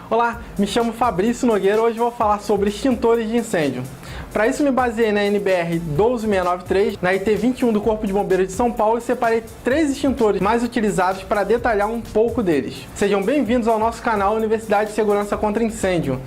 Olá, me chamo Fabrício Nogueira, hoje vou falar sobre extintores de incêndio. Para isso me baseei na NBR 12693, na IT 21 do Corpo de Bombeiros de São Paulo e separei 3 extintores mais utilizados para detalhar um pouco deles. Sejam bem-vindos ao nosso canal Universidade de Segurança contra Incêndio.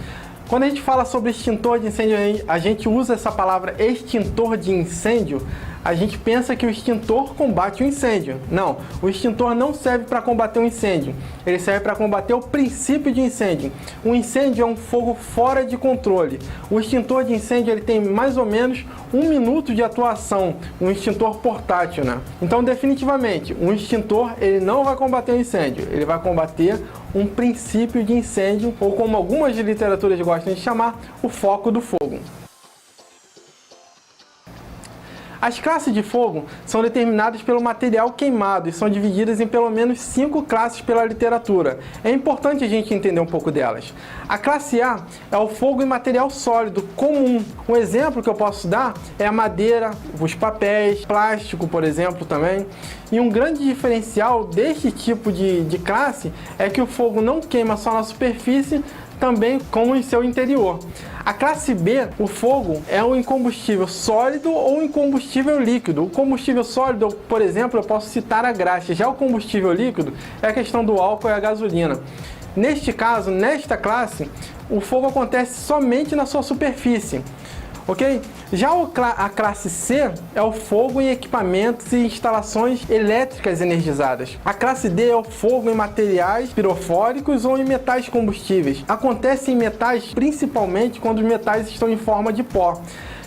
Quando a gente fala sobre extintor de incêndio, a gente usa essa palavra extintor de incêndio, a gente pensa que o extintor combate o incêndio. Não, o extintor não serve para combater o incêndio, ele serve para combater o princípio de incêndio. Um incêndio é um fogo fora de controle. O extintor de incêndio ele tem mais ou menos 1 minuto de atuação, um extintor portátil, né? Então, definitivamente, um extintor ele não vai combater o incêndio, ele vai combater um princípio de incêndio, ou como algumas literaturas gostam de chamar, o foco do fogo. As classes de fogo são determinadas pelo material queimado e são divididas em pelo menos 5 classes pela literatura. É importante a gente entender um pouco delas. A classe A é o fogo em material sólido, comum. Um exemplo que eu posso dar é a madeira, os papéis, plástico, por exemplo, também. E um grande diferencial deste tipo de classe é que o fogo não queima só na superfície, também como em seu interior. A classe B, o fogo é um combustível sólido ou em combustível líquido. O combustível sólido, por exemplo, eu posso citar a graxa. Já o combustível líquido é a questão do álcool e a gasolina. Neste caso, nesta classe, o fogo acontece somente na sua superfície. Ok? Já a classe C é o fogo em equipamentos e instalações elétricas energizadas. A classe D é o fogo em materiais pirofóricos ou em metais combustíveis. Acontece em metais principalmente quando os metais estão em forma de pó.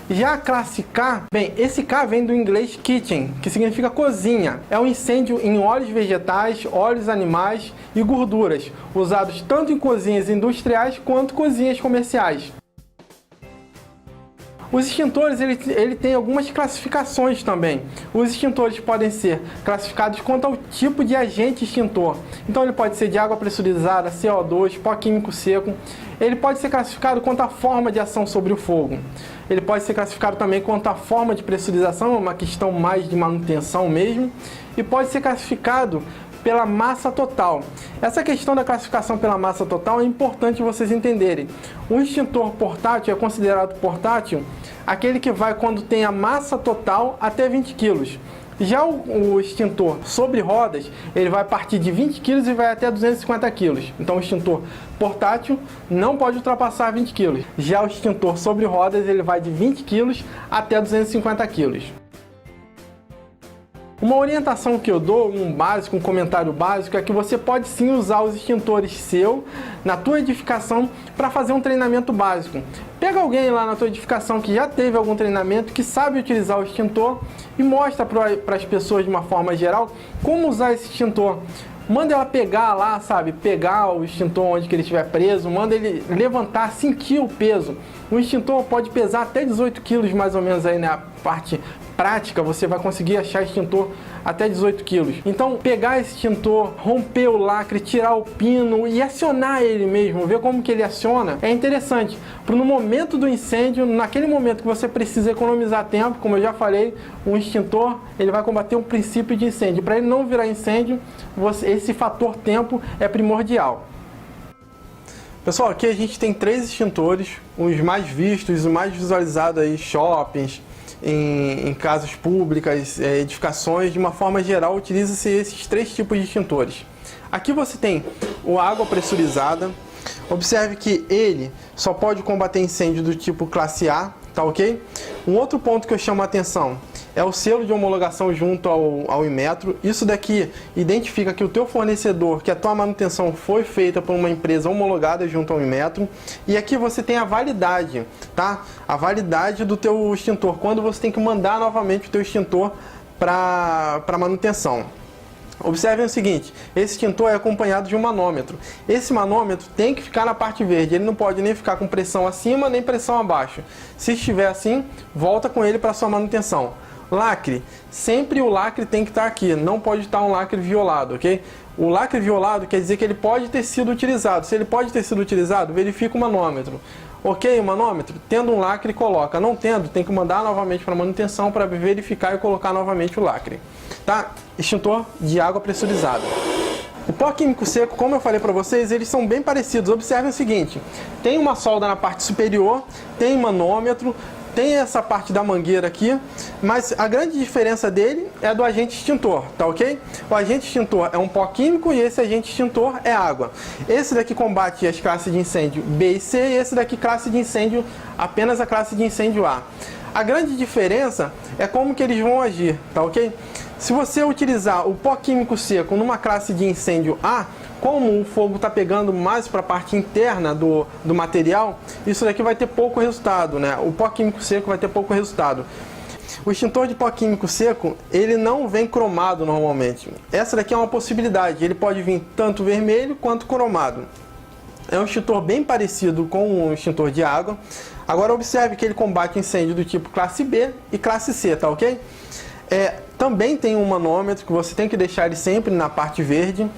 Já a classe K, bem, esse K vem do inglês kitchen, que significa cozinha. É um incêndio em óleos vegetais, óleos animais e gorduras, usados tanto em cozinhas industriais quanto cozinhas comerciais. Os extintores ele tem algumas classificações também. Os extintores podem ser classificados quanto ao tipo de agente extintor. Então ele pode ser de água pressurizada, CO2, pó químico seco. Ele pode ser classificado quanto à forma de ação sobre o fogo. Ele pode ser classificado também quanto à forma de pressurização, uma questão mais de manutenção mesmo. E pode ser classificado pela massa total. Essa questão da classificação pela massa total é importante vocês entenderem. O extintor portátil é considerado portátil aquele que vai quando tem a massa total até 20 kg. Já o extintor sobre rodas, ele vai partir de 20 kg e vai até 250 kg. Então o extintor portátil não pode ultrapassar 20 kg. Já o extintor sobre rodas, ele vai de 20 kg até 250 kg. Uma orientação que eu dou, um comentário básico, é que você pode sim usar os extintores na tua edificação para fazer um treinamento básico. Pega alguém lá na tua edificação que já teve algum treinamento, que sabe utilizar o extintor e mostra para as pessoas de uma forma geral como usar esse extintor. Manda ela pegar lá, sabe? Pegar o extintor onde que ele estiver preso, manda ele levantar, sentir o peso. O extintor pode pesar até 18 kg mais ou menos aí na parte prática, você vai conseguir achar extintor até 18 kg. Então, pegar esse extintor, romper o lacre, tirar o pino e acionar ele mesmo, ver como que ele aciona, é interessante. Para no momento do incêndio, naquele momento que você precisa economizar tempo, como eu já falei, um extintor, ele vai combater um princípio de incêndio. Para ele não virar incêndio, esse fator tempo é primordial. Pessoal, aqui a gente tem 3 extintores, os mais vistos, os mais visualizados aí, shoppings, em casas públicas, edificações, de uma forma geral, utiliza-se esses 3 tipos de extintores. Aqui você tem o água pressurizada. Observe que ele só pode combater incêndio do tipo classe A, tá ok? Um outro ponto que eu chamo a atenção é o selo de homologação junto ao Inmetro. Isso daqui identifica que o teu fornecedor, que a tua manutenção foi feita por uma empresa homologada junto ao Inmetro. E aqui você tem a validade, tá? A validade do teu extintor, quando você tem que mandar novamente o teu extintor para manutenção. Observem o seguinte, esse extintor é acompanhado de um manômetro. Esse manômetro tem que ficar na parte verde, ele não pode nem ficar com pressão acima nem pressão abaixo. Se estiver assim, volta com ele para sua manutenção. Lacre, sempre o lacre tem que estar aqui, não pode estar um lacre violado, ok? O lacre violado quer dizer que ele pode ter sido utilizado. Se ele pode ter sido utilizado, verifica o manômetro. Ok, o manômetro, tendo um lacre, coloca. Não tendo, tem que mandar novamente para manutenção para verificar e colocar novamente o lacre. Tá? Extintor de água pressurizada. O pó químico seco, como eu falei para vocês, eles são bem parecidos. Observem o seguinte, tem uma solda na parte superior, tem manômetro, tem essa parte da mangueira aqui, mas a grande diferença dele é do agente extintor, tá ok? O agente extintor é um pó químico e esse agente extintor é água. Esse daqui combate as classes de incêndio B e C e esse daqui classe de incêndio, apenas a classe de incêndio A. A grande diferença é como que eles vão agir, tá ok? Se você utilizar o pó químico seco numa classe de incêndio A, como o fogo está pegando mais para a parte interna do material, isso daqui vai ter pouco resultado, né? O pó químico seco vai ter pouco resultado. O extintor de pó químico seco, ele não vem cromado normalmente. Essa daqui é uma possibilidade, ele pode vir tanto vermelho quanto cromado. É um extintor bem parecido com o extintor de água. Agora observe que ele combate incêndio do tipo classe B e classe C, tá ok? Também tem um manômetro que você tem que deixar ele sempre na parte verde.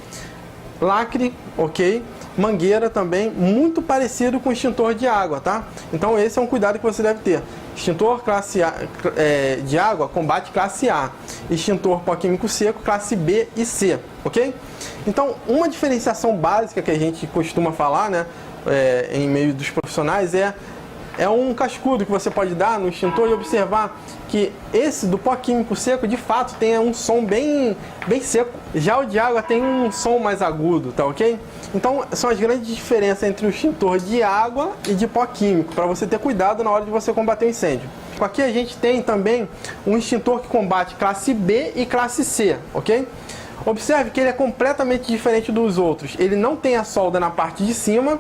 Lacre, ok? Mangueira também, muito parecido com o extintor de água, tá? Então esse é um cuidado que você deve ter. Extintor classe A, de água combate classe A. Extintor pó químico seco, classe B e C, ok? Então uma diferenciação básica que a gente costuma falar, né, em meio dos profissionais é um cascudo que você pode dar no extintor e observar que esse do pó químico seco de fato tem um som bem seco. Já o de água tem um som mais agudo, tá ok? Então são as grandes diferenças entre o extintor de água e de pó químico, para você ter cuidado na hora de você combater o incêndio. Aqui a gente tem também um extintor que combate classe B e classe C, ok? Observe que ele é completamente diferente dos outros. Ele não tem a solda na parte de cima,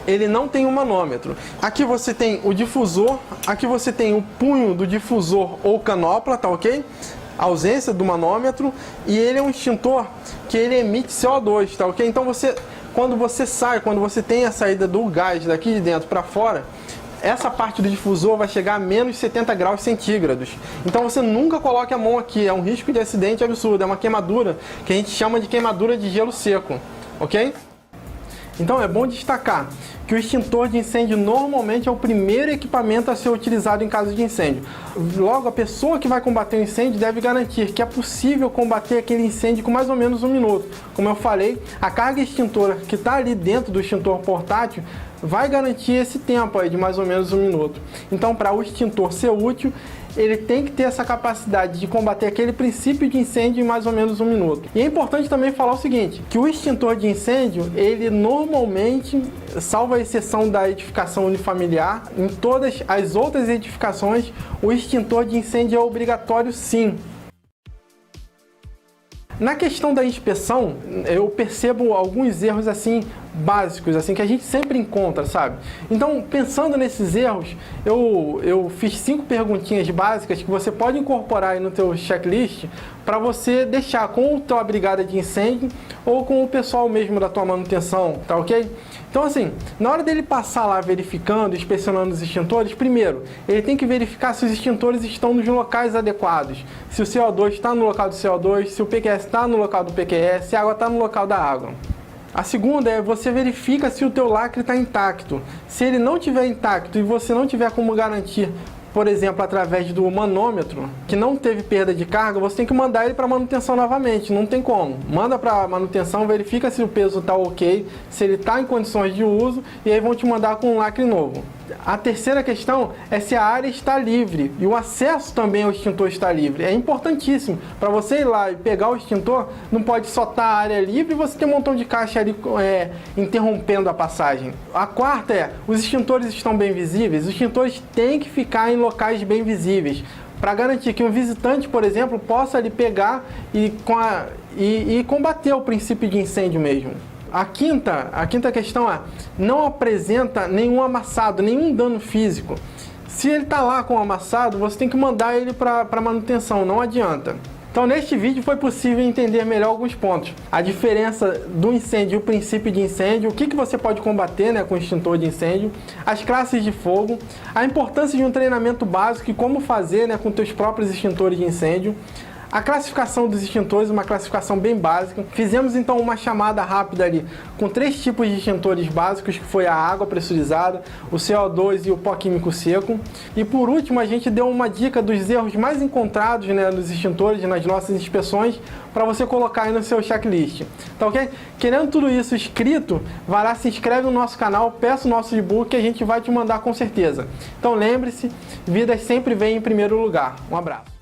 ele não tem um manômetro. Aqui você tem o difusor, aqui você tem o punho do difusor ou canopla, tá ok? A ausência do manômetro, e ele é um extintor que ele emite CO2, tá ok? Então quando você tem a saída do gás daqui de dentro para fora, essa parte do difusor vai chegar a menos 70 graus centígrados. Então você nunca coloque a mão aqui, é um risco de acidente absurdo, é uma queimadura que a gente chama de queimadura de gelo seco, ok? Então é bom destacar que o extintor de incêndio normalmente é o primeiro equipamento a ser utilizado em caso de incêndio. Logo, a pessoa que vai combater o incêndio deve garantir que é possível combater aquele incêndio com mais ou menos 1 minuto. Como eu falei, a carga extintora que está ali dentro do extintor portátil vai garantir esse tempo aí de mais ou menos 1 minuto. Então, para o extintor ser útil, ele tem que ter essa capacidade de combater aquele princípio de incêndio em mais ou menos 1 minuto. E é importante também falar o seguinte, que o extintor de incêndio, ele normalmente, salvo a exceção da edificação unifamiliar, em todas as outras edificações, o extintor de incêndio é obrigatório sim. Na questão da inspeção, eu percebo alguns erros assim básicos, assim que a gente sempre encontra, sabe? Então, pensando nesses erros, eu fiz 5 perguntinhas básicas que você pode incorporar aí no teu checklist para você deixar com a tua brigada de incêndio ou com o pessoal mesmo da tua manutenção, tá ok? Então assim, na hora dele passar lá verificando, inspecionando os extintores, primeiro, ele tem que verificar se os extintores estão nos locais adequados. Se o CO2 está no local do CO2, se o PQS está no local do PQS, se a água está no local da água. A segunda é você verifica se o teu lacre está intacto. Se ele não estiver intacto e você não tiver como garantir, por exemplo, através do manômetro, que não teve perda de carga, você tem que mandar ele para manutenção novamente, não tem como. Manda para manutenção, verifica se o peso está ok, se ele está em condições de uso, e aí vão te mandar com um lacre novo. A terceira questão é se a área está livre e o acesso também ao extintor está livre. É importantíssimo. Para você ir lá e pegar o extintor, não pode só estar a área livre e você ter um montão de caixa ali interrompendo a passagem. A quarta é, os extintores estão bem visíveis? Os extintores têm que ficar em locais bem visíveis, para garantir que um visitante, por exemplo, possa ali pegar e combater o princípio de incêndio mesmo. A quinta questão é, não apresenta nenhum amassado, nenhum dano físico. Se ele está lá com o amassado, você tem que mandar ele para manutenção, não adianta. Então neste vídeo foi possível entender melhor alguns pontos. A diferença do incêndio e o princípio de incêndio, o que você pode combater, né, com o extintor de incêndio, as classes de fogo, a importância de um treinamento básico e como fazer, né, com teus próprios extintores de incêndio, A classificação dos extintores, uma classificação bem básica. Fizemos então uma chamada rápida ali com 3 tipos de extintores básicos, que foi a água pressurizada, o CO2 e o pó químico seco. E por último, a gente deu uma dica dos erros mais encontrados, né, nos extintores, nas nossas inspeções, para você colocar aí no seu checklist. Tá ok? Querendo tudo isso escrito, vai lá, se inscreve no nosso canal, peça o nosso e-book que a gente vai te mandar com certeza. Então lembre-se, vidas sempre vêm em primeiro lugar. Um abraço.